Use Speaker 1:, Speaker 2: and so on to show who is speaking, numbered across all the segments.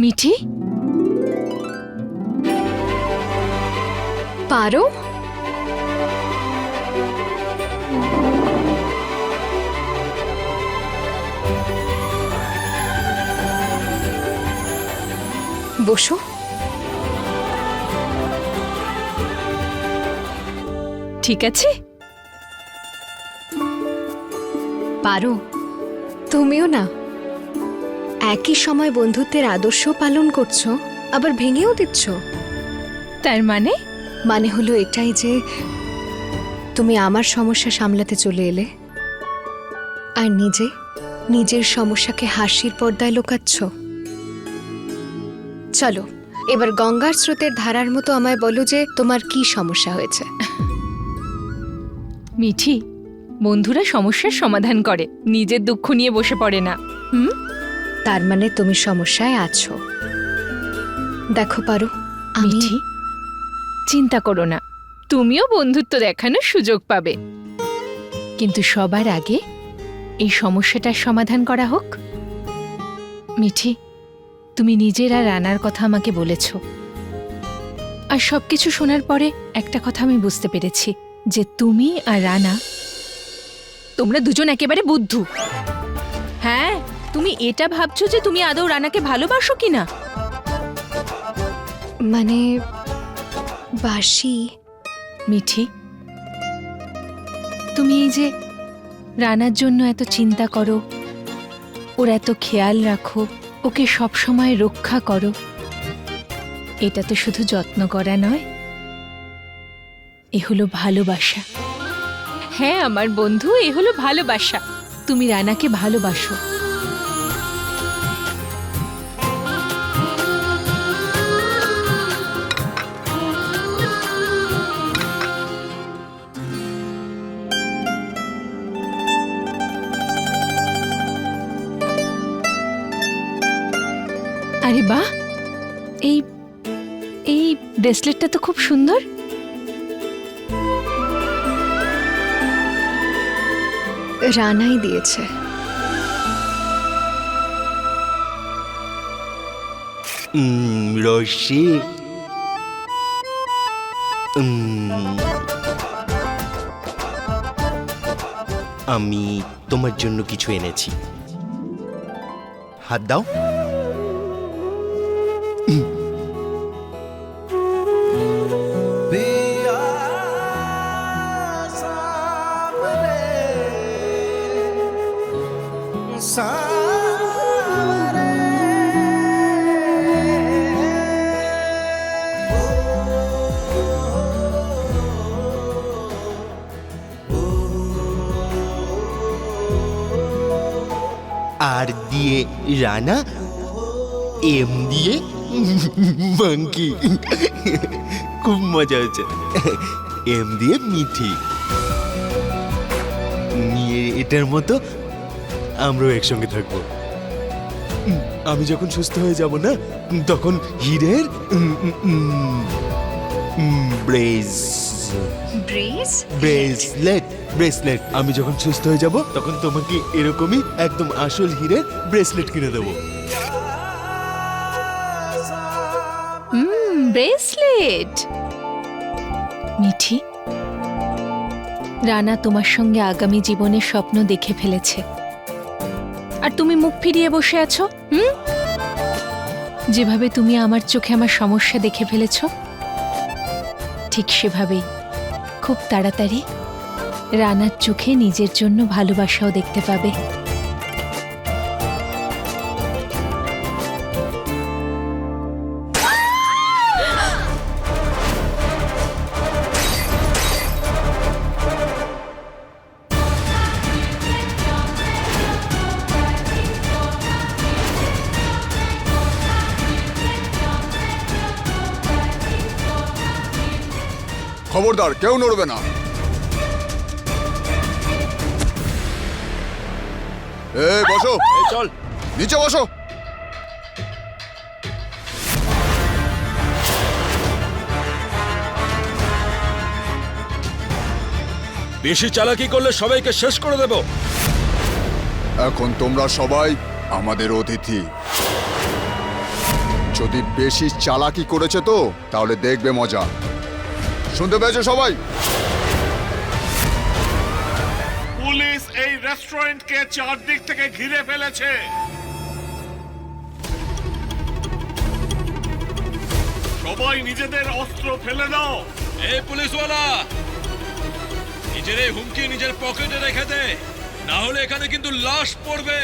Speaker 1: মিঠি, পারো? বসো। ঠিক আছে, পারো। তুমিও না একই সময় বন্ধুত্বের আদর্শ পালন করছো, আবার ভেঙেও দিচ্ছ।
Speaker 2: তার
Speaker 1: মানে হলো এটাই যে তুমি আমার সমস্যা সামলাতে চলে এলে আর নিজের সমস্যাকে হাসির পর্দায় লুকাচ্ছ। চলো এবার গঙ্গার স্রোতের ধারার মতো আমায় বলো যে তোমার কি সমস্যা হয়েছে।
Speaker 2: মিঠি, বন্ধুরা সমস্যার সমাধান করে, নিজের দুঃখ নিয়ে বসে পড়ে না।
Speaker 1: তার মানে তুমি সমস্যায় আছো। দেখো পারো,
Speaker 2: মিঠি, চিন্তা করো না, তুমিও বন্ধুত্ব দেখানোর সুযোগ পাবে, কিন্তু সবার আগে এই সমস্যাটার সমাধান করা হোক। মিঠি, তুমি নিজের আর রানার কথা আমাকে বলেছ, আর সবকিছু শোনার পরে একটা কথা আমি বুঝতে পেরেছি, যে তুমি আর রানা, তোমরা দুজন একেবারে বুদ্ধু। হ্যাঁ, তুমি এটা ভাবছো যে তুমি আদৌ রানাকে ভালোবাসো কিনা।
Speaker 1: মানে বাসি।
Speaker 2: মিঠি, তুমি এই যে রানার জন্য এত চিন্তা করো, ওর এত খেয়াল রাখো, ওকে সবসময় রক্ষা করো, এটা তো শুধু যত্ন করা নয়, এ হলো ভালোবাসা। হ্যাঁ আমার বন্ধু, এ হলো ভালোবাসা। তুমি রানাকে ভালোবাসো। আরে বাহ, এই এই ব্রেসলেটটা তো খুব সুন্দর।
Speaker 1: রানাই দিয়েছে।
Speaker 3: রশি, আমি তোমার জন্য কিছু এনেছি, হাত দাও। আর দিয়ে রানা, এম দিয়ে মাঙ্কি। খুব মজা হচ্ছে। এম দিয়ে মিঠি, নিয়ে এটার মতো আমরাও একসঙ্গে থাকবো। আমি যখন সুস্থ হয়ে যাব না, তখন হীরের ব্রেসলেট আমি যখন সুস্থ হয়ে যাব, তখন তোমাকে এরকমই একদম আসল হীরের ব্রেসলেট কিনে দেবো।
Speaker 2: ব্রেসলেট। মিঠি, রানা তোমার সঙ্গে আগামী জীবনের স্বপ্ন দেখে ফেলেছে, আর তুমি মুখ ফিরিয়ে বসে আছো। যেভাবে তুমি আমার চোখে আমার সমস্যা দেখে ফেলেছ, ঠিক সেভাবেই খুব তাড়াতাড়ি রানার চোখে নিজের জন্য ভালোবাসাও দেখতে পাবে।
Speaker 4: খবরদার, কেউ নড়বে না। এই বসো,
Speaker 3: চল
Speaker 4: নিচে বসো।
Speaker 5: বেশি চালাকি করলে সবাইকে শেষ করে দেব।
Speaker 4: এখন তোমরা সবাই আমাদের অতিথি। যদি বেশি চালাকি করেছে তো তাহলে দেখবে মজা। শুনতে পেয়েছো সবাই?
Speaker 6: পুলিশ এই রেস্টুরেন্টকে চারদিক থেকে ঘিরে ফেলেছে। সবাই নিজেদের অস্ত্র ফেলে দাও।
Speaker 5: এই পুলিশওয়ালা, নিজের এই হুমকি নিজের পকেটে রেখে দে, না হলে এখানে কিন্তু লাশ পড়বে।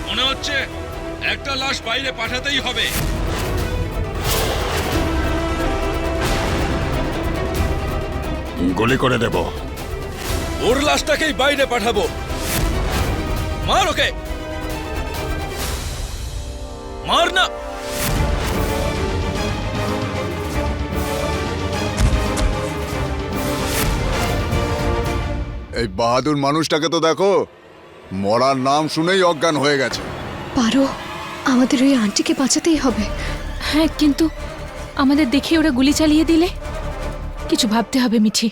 Speaker 5: মনে হচ্ছে একটা লাশ বাইরে পাঠাতেই হবে।
Speaker 4: গুলি করে দেব।
Speaker 5: ওর লাশটাকেই বাইরে পাঠাবো। মার ওকে, মার না।
Speaker 4: এই বাহাদুর মানুষটাকে তো দেখো, মরার নাম শুনেই অজ্ঞান হয়ে গেছে।
Speaker 1: পারো, আমাদের ওই আন্টিকে বাঁচাতেই হবে।
Speaker 2: হ্যাঁ, কিন্তু আমাদের দেখে ওরা গুলি চালিয়ে দিলে কিছু ভাবতে হবে মিঠি।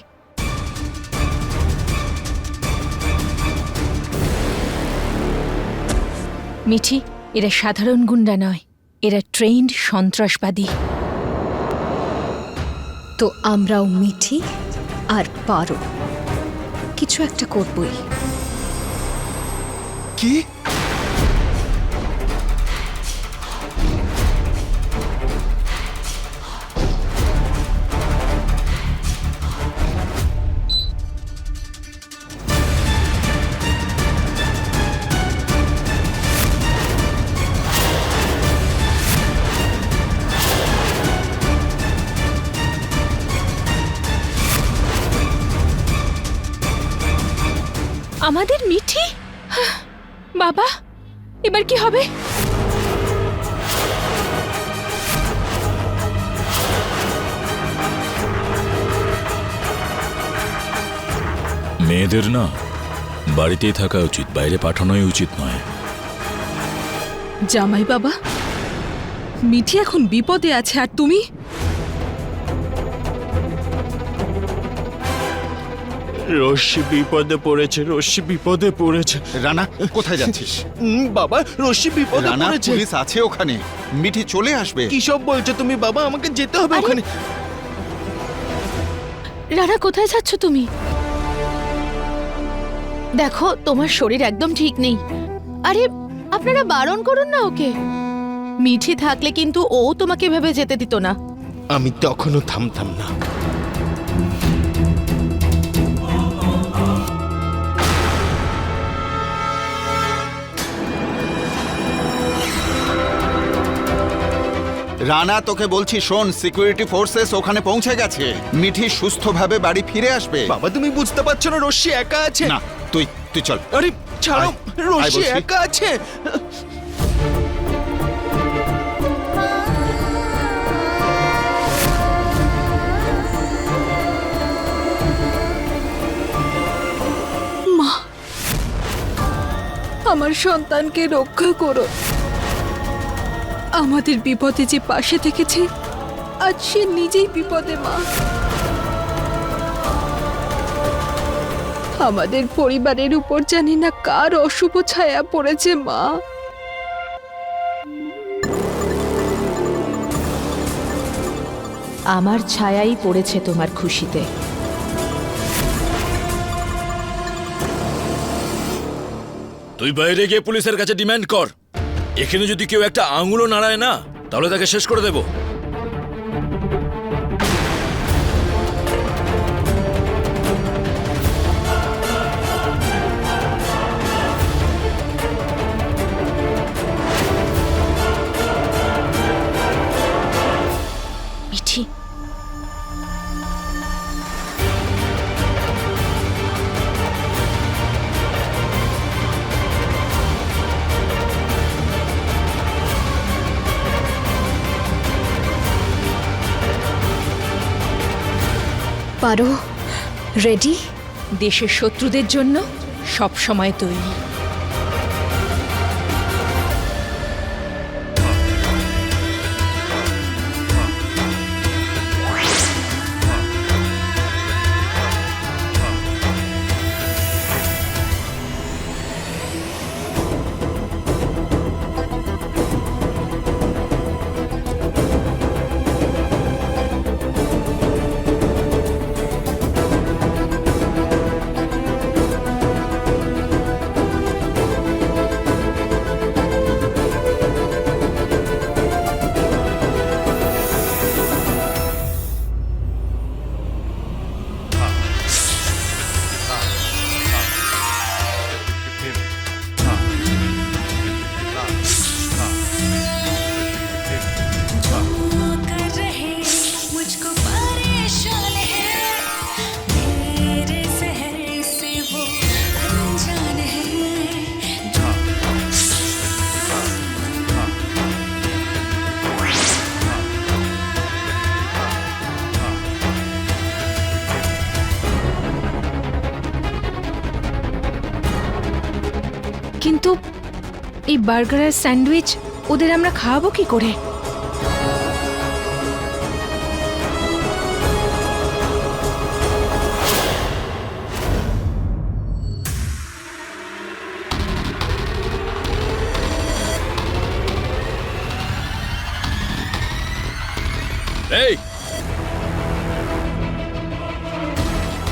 Speaker 2: মিঠি, এরা সাধারণ গুন্ডা নয়, এরা ট্রেন্ড সন্ত্রাসবাদী।
Speaker 1: তো আমরাও মিঠি আর পারো কিছু একটা করবই।
Speaker 3: কি?
Speaker 2: আমাদের মিঠি? হাহ, বাবা, এবার কি হবে?
Speaker 5: মেয়েদের না বাড়িতেই থাকা উচিত, বাইরে পাঠানোই উচিত নয়।
Speaker 7: জামাই বাবা, মিঠি এখন বিপদে আছে আর তুমি?
Speaker 3: রশ্মি বিপদে পড়েছে, রশ্মি বিপদে পড়েছে।
Speaker 8: রানা, কোথায় যাচ্ছিস?
Speaker 3: বাবা, রশ্মি বিপদে
Speaker 8: রানা,
Speaker 3: পড়েছে।
Speaker 8: পুলিশ আছে ওখানে, মিঠি চলে আসবে।
Speaker 3: কি সব বলছো তুমি বাবা? আমাকে যেতে হবে ওখানে।
Speaker 2: রানা, কোথায় যাচ্ছ তুমি? দেখো, তোমার শরীর একদম ঠিক নেই। আরে, আপনারা বারণ করুন না ওকে। মিঠি থাকলে কিন্তু ও তোমাকে ভেবে যেতে দিত না।
Speaker 3: আমি তখনও থামতাম না।
Speaker 8: রানা, তোকে বলছি শোন, সিকিউরিটি ফোর্সেস ওখানে পৌঁছে গেছে। মিঠি সুস্থভাবে বাড়ি ফিরে আসবে।
Speaker 3: বাবা, তুমি বুঝতে পারছো না রশ্মি একা আছে?
Speaker 8: না, তুই তুই চল।
Speaker 3: আরে ছাড়ো,
Speaker 8: আয়,
Speaker 3: রশ্মি
Speaker 8: বলছি।
Speaker 3: একা আছে।
Speaker 7: আমার সন্তানকে রক্ষা করো। আমাদের বিপদে যে পাশে থেকেছে, আজ সে নিজেই বিপদে। মা, আমাদের পরিবারের উপর জানি না কার অশুভ ছায়া পড়েছে। মা,
Speaker 2: আমার ছায়াই পড়েছে তোমার খুশিতে।
Speaker 5: তুই বাইরে গিয়ে পুলিশের কাছে ডিমান্ড কর। এখানে যদি কেউ একটা আঙুলও নাড়ায় না, তাহলে তাকে শেষ করে দেব।
Speaker 2: মিঠি,
Speaker 1: পারো, রেডি?
Speaker 2: দেশের শত্রুদের জন্য সব সময় তৈরি। এই বার্গার আর স্যান্ডউইচ ওদের আমরা খাওয়াবো কি করে?
Speaker 5: এই,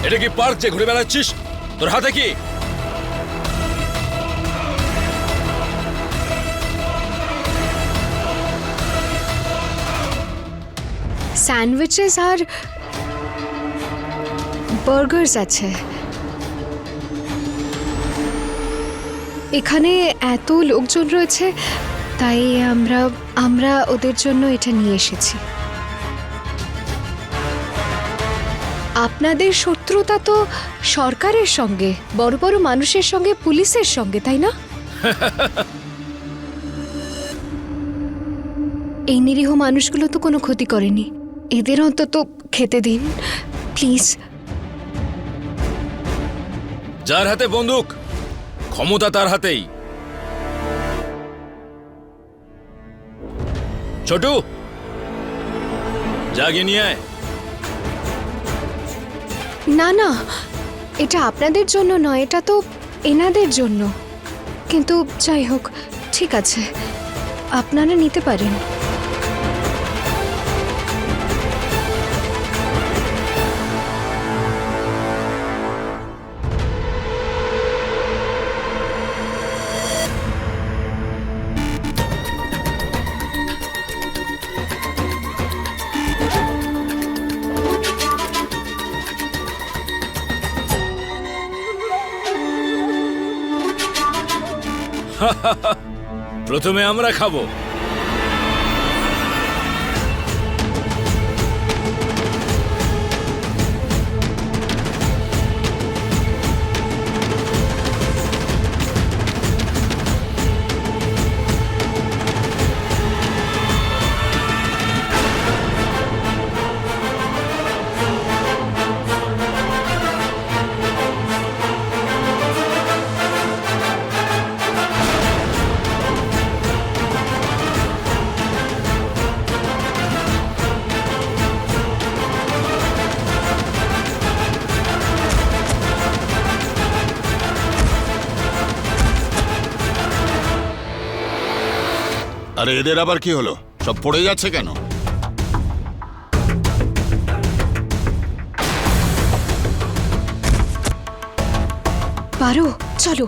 Speaker 5: এটা কি পার্ক যে ঘুরে বেড়াচ্ছিস? তোর হাতে কি?
Speaker 1: স্যান্ডউইচেস আর বার্গার্স আছে। এখানে এত লোকজন রয়েছে, তাই আমরা ওদের জন্য এটা নিয়ে এসেছি। আপনাদের শত্রুতা তো সরকারের সঙ্গে, বড় বড় মানুষের সঙ্গে, পুলিশের সঙ্গে, তাই না? এই নিরীহ মানুষগুলো তো কোনো ক্ষতি করেনি, এদের অন্তত খেতে দিন প্লিজ।
Speaker 5: যার হাতে বন্দুক, ক্ষমতা তার হাতেই। ছোটু, জাগিয়ে নিয়ে আয়।
Speaker 1: না না, এটা আপনাদের জন্য নয়, এটা তো এনাদের জন্য। কিন্তু যাই হোক, ঠিক আছে, আপনারা নিতে পারেন।
Speaker 5: প্রথমে আমরা খাবো।
Speaker 4: আরে এদের আবার কি হলো? সব পড়ে যাচ্ছে কেন?
Speaker 1: পারো, চলো।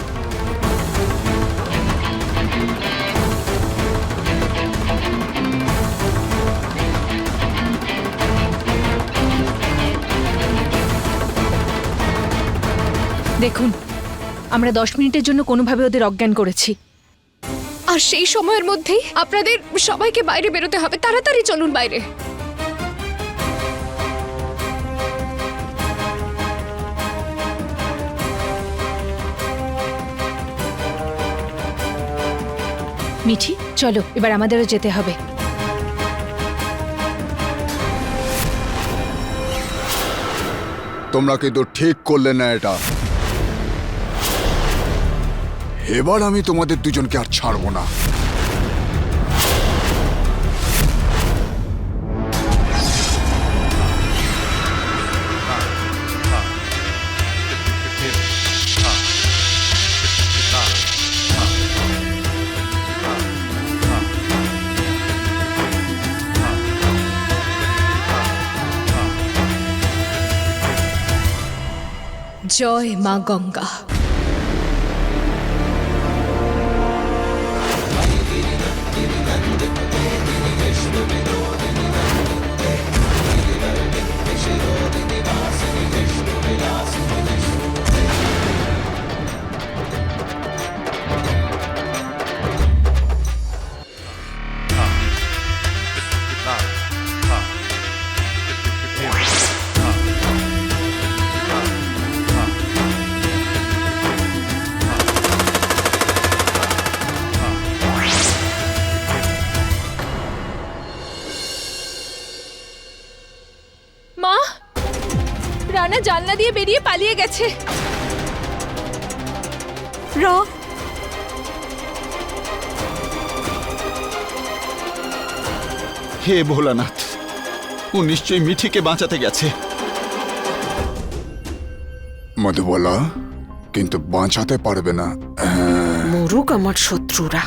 Speaker 2: দেখুন, আমরা 10 মিনিটের জন্য কোনোভাবে ওদের অজ্ঞান করেছি।
Speaker 1: আর সেই সময়ের মধ্যেই আপনাদের সবাইকে বাইরে বেরোতে হবে। তাড়াতাড়ি চলুন বাইরে।
Speaker 2: মিঠি, চলো, এবার আমাদেরও যেতে হবে।
Speaker 4: তোমরা কিন্তু ঠিক করলে না এটা। এবার আমি তোমাদের দুজনকে আর ছাড়বো না।
Speaker 1: জয় মা গঙ্গা।
Speaker 2: মা, রানা জানলা দিয়ে বেরিয়ে পালিয়ে গেছে।
Speaker 8: হে ভোলানাথ, ও নিশ্চয়ই মিঠিকে বাঁচাতে গেছে।
Speaker 4: মধুবালা, কিন্তু বাঁচাতে পারবে না।
Speaker 7: মরুক আমার শত্রুরা।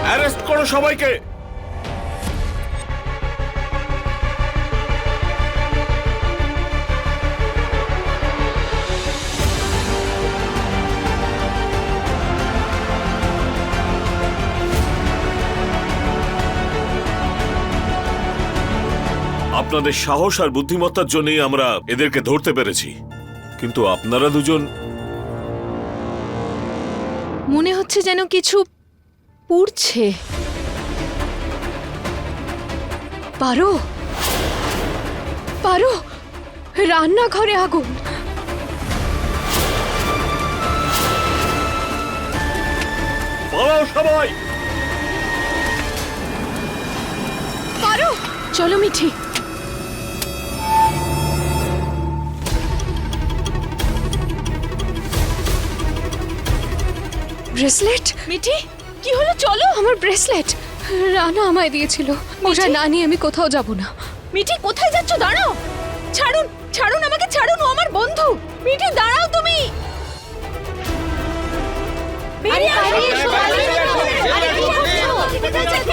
Speaker 6: অ্যারেস্ট করো সবাইকে। আপনাদের সাহস আর বুদ্ধিমত্তার জন্যই আমরা এদেরকে ধরতে পেরেছি, কিন্তু আপনারা দুজন
Speaker 2: মনে হচ্ছে যেন কিছু পুড়ছে।
Speaker 1: পারো পারো, রান্নাঘরে আগুন।
Speaker 6: পালাও সবাই।
Speaker 1: পারো,
Speaker 2: চলো মিঠি।
Speaker 1: ব্রেসলেট।
Speaker 2: মিঠি, কি হলো? চলো।
Speaker 1: আমার ব্রেসলেট রানা আমায় দিয়েছিল, ওটা না নিয়ে আমি কোথাও যাব না।
Speaker 2: মিঠি, কোথায় যাচ্ছ? দাঁড়াও। ছাড়ুন, ছাড়ুন আমাকে, ছাড়ুন, ও আমার বন্ধু। মিঠি, দাঁড়াও তুমি। বেরিয়ে আসো, এসো, বেরিয়ে আসো। আরে কি করছো? কোথায় যাচ্ছ?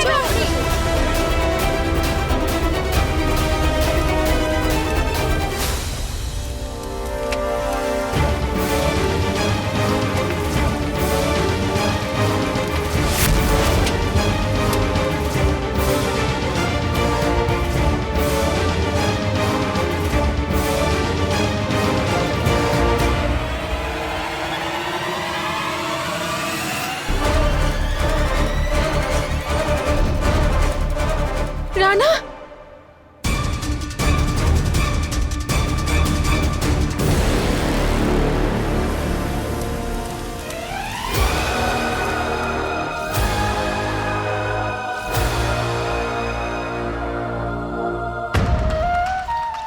Speaker 1: রানা,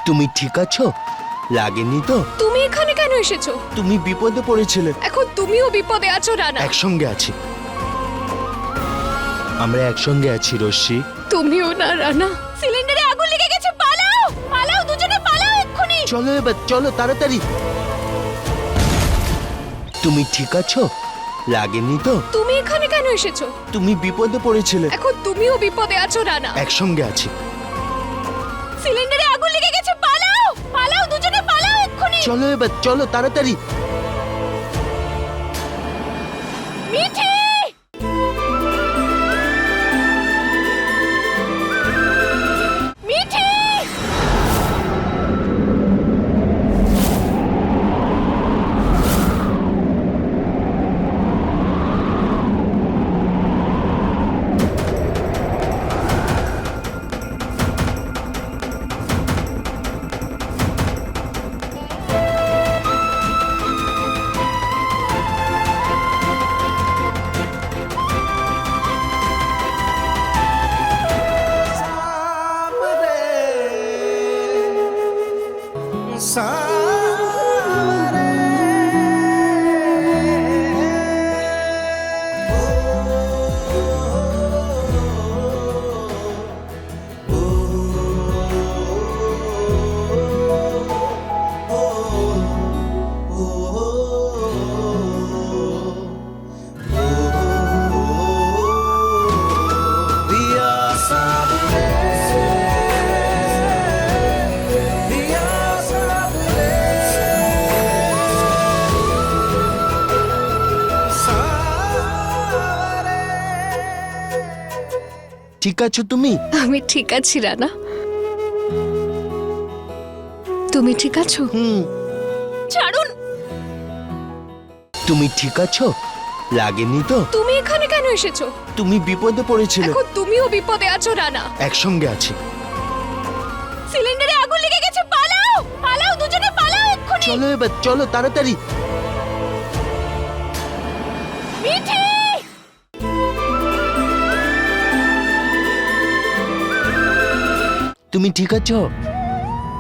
Speaker 3: তুমি ঠিক আছো? লাগেনি তো?
Speaker 1: তুমি এখানে কেন এসেছো?
Speaker 3: তুমি বিপদে পড়েছিলে।
Speaker 1: এখন তুমিও বিপদে আছো রানা।
Speaker 3: একসঙ্গে আছি, আমরা একসঙ্গে আছি রশ্মি।
Speaker 1: তুমিও না রানা।
Speaker 2: সিলিন্ডারে আগুন লেগে গেছে, পালাও, পালাও, দুজনে পালাও এক্ষুনি।
Speaker 3: চলো এবার, চলো তাড়াতাড়ি। তুমি ঠিক আছো? লাগেনি তো?
Speaker 1: তুমি এখানে কেন এসেছো?
Speaker 3: তুমি বিপদে পড়েছিলে।
Speaker 1: এখন তুমিও বিপদে আছো রানা।
Speaker 3: একসঙ্গে আছি,
Speaker 2: সিলিন্ডারে আগুন লেগে গেছে, পালাও, পালাও, দুজনে পালাও এক্ষুনি।
Speaker 3: চলো এবার, চলো তাড়াতাড়ি।
Speaker 2: মিঠি, মিঠি।
Speaker 3: ঠিক আছো তুমি?
Speaker 1: আমি ঠিক আছি রানা। তুমি ঠিক আছো?
Speaker 2: ছাড়ুন।
Speaker 3: তুমি ঠিক আছো? লাগেনি তো?
Speaker 1: তুমি এখানে কেন এসেছো?
Speaker 3: তুমি বিপদে পড়েছিলে।
Speaker 1: এখন তুমিও বিপদে আছো রানা।
Speaker 3: একসঙ্গে আছি,
Speaker 2: সিলিন্ডারে আগুন লেগে গেছে, পালাও, পালাও, দুজনে পালাও এক্ষুনি।
Speaker 3: চলো এবার, চলো তাড়াতাড়ি।
Speaker 2: মিঠি,
Speaker 9: তুমি ঠিক আছো?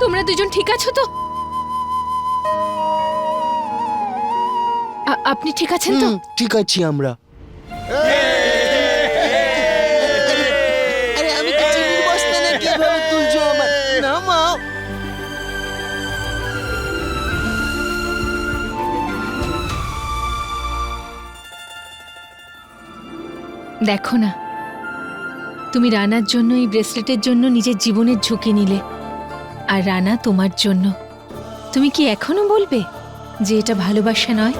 Speaker 2: তোমরা দুজন ঠিক আছো তো? আপনি ঠিক আছেন তো?
Speaker 9: ঠিক আছি আমরা। আরে আমি তো চিনির বস্তা না, কিভাবে তুলছো আমার? নামাও।
Speaker 2: দেখো না, তুমি রানার জন্য এই ব্রেসলেটের জন্য নিজের জীবনের ঝুঁকি নিলে, আর রানা তোমার জন্য। তুমি কি এখনো বলবে যে এটা ভালোবাসা নয়?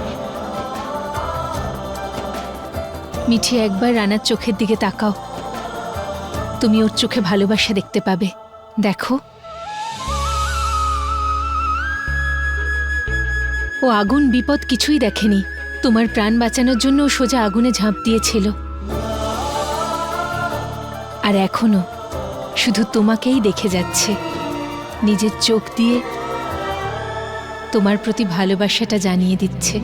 Speaker 2: মিঠি, একবার রানার চোখের দিকে তাকাও, তুমি ওর চোখে ভালোবাসা দেখতে পাবে। দেখো, ও আগুন বিপদ কিছুই দেখেনি। তোমার প্রাণ বাঁচানোর জন্য ও সোজা আগুনে ঝাঁপ দিয়েছিল, আর এখনো শুধু তোমাকেই দেখে যাচ্ছে। নিজের চোখ দিয়ে তোমার প্রতি ভালোবাসাটা জানিয়ে দিচ্ছে।